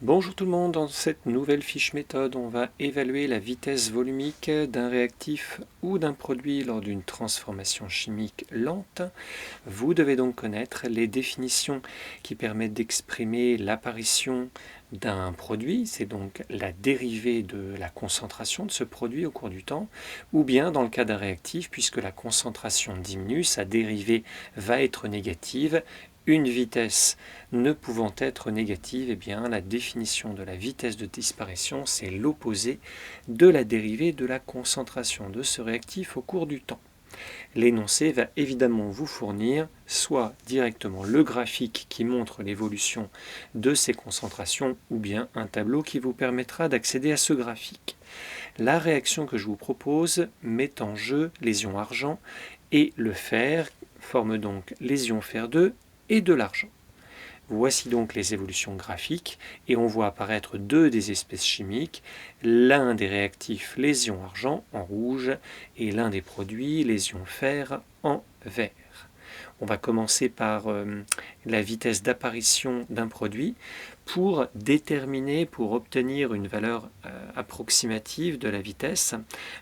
Bonjour tout le monde, dans cette nouvelle fiche méthode, on va évaluer la vitesse volumique d'un réactif ou d'un produit lors d'une transformation chimique lente. Vous devez donc connaître les définitions qui permettent d'exprimer l'apparition d'un produit, c'est donc la dérivée de la concentration de ce produit au cours du temps, ou bien dans le cas d'un réactif, puisque la concentration diminue, sa dérivée va être négative. Une vitesse ne pouvant être négative, eh bien, la définition de la vitesse de disparition, c'est l'opposé de la dérivée de la concentration de ce réactif au cours du temps. L'énoncé va évidemment vous fournir soit directement le graphique qui montre l'évolution de ces concentrations, ou bien un tableau qui vous permettra d'accéder à ce graphique. La réaction que je vous propose met en jeu les ions argent et le fer, forme donc les ions fer2 et de l'argent. Voici donc les évolutions graphiques et on voit apparaître deux des espèces chimiques, l'un des réactifs les ions argent en rouge et l'un des produits les ions fer en vert. On va commencer par la vitesse d'apparition d'un produit pour déterminer, pour obtenir une valeur approximative de la vitesse.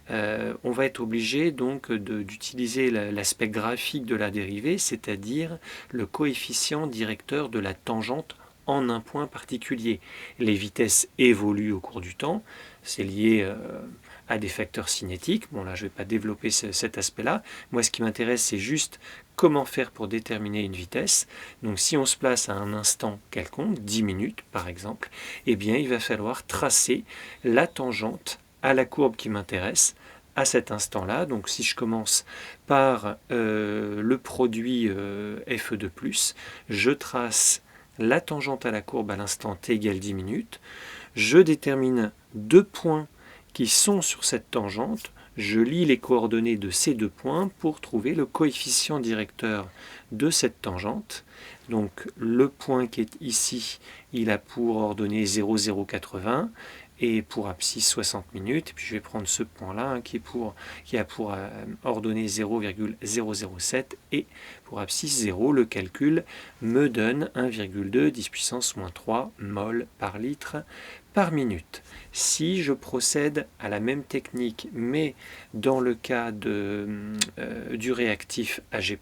On va être obligé donc d'utiliser l'aspect graphique de la dérivée, c'est-à-dire le coefficient directeur de la tangente en un point particulier. Les vitesses évoluent au cours du temps, c'est lié à des facteurs cinétiques. Bon là je ne vais pas développer cet aspect-là. Moi ce qui m'intéresse c'est juste comment faire pour déterminer une vitesse. Donc si on se place à un instant quelconque, 10 minutes par exemple, eh bien il va falloir tracer la tangente à la courbe qui m'intéresse à cet instant-là. Donc si je commence par le produit Fe2+, je trace la tangente à la courbe à l'instant t égale 10 minutes, je détermine deux points qui sont sur cette tangente, je lis les coordonnées de ces deux points pour trouver le coefficient directeur de cette tangente. Donc le point qui est ici, il a pour ordonnée 0,080 et pour abscisse 60 minutes. Et puis je vais prendre ce point-là qui a pour ordonnée 0,007 et pour abscisse 0. Le calcul me donne 1,2 10 puissance moins 3 mol par litre par minute. Si je procède à la même technique, mais dans le cas du réactif Ag+,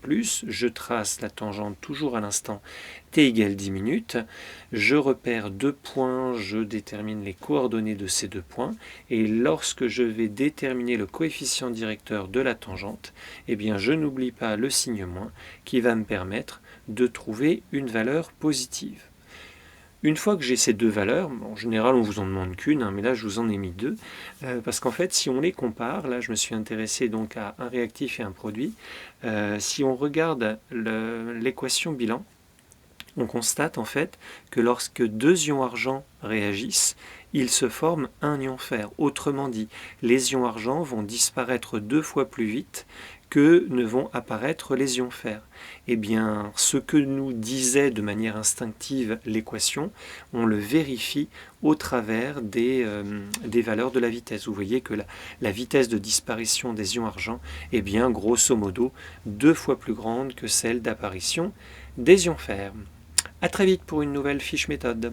je trace la tangente toujours à l'instant t égale 10 minutes, je repère deux points, je détermine les coordonnées de ces deux points, et lorsque je vais déterminer le coefficient directeur de la tangente, eh bien je n'oublie pas le signe moins qui va me permettre de trouver une valeur positive. Une fois que j'ai ces deux valeurs, en général on vous en demande qu'une, mais là je vous en ai mis deux, parce qu'en fait si on les compare, là je me suis intéressé donc à un réactif et un produit, si on regarde l'équation bilan, on constate en fait que lorsque deux ions argent réagissent, il se forme un ion fer. Autrement dit, les ions argent vont disparaître deux fois plus vite que ne vont apparaître les ions fer. Eh bien, ce que nous disait de manière instinctive l'équation, on le vérifie au travers des valeurs de la vitesse. Vous voyez que la vitesse de disparition des ions argent est bien, grosso modo, deux fois plus grande que celle d'apparition des ions fer. A très vite pour une nouvelle fiche méthode.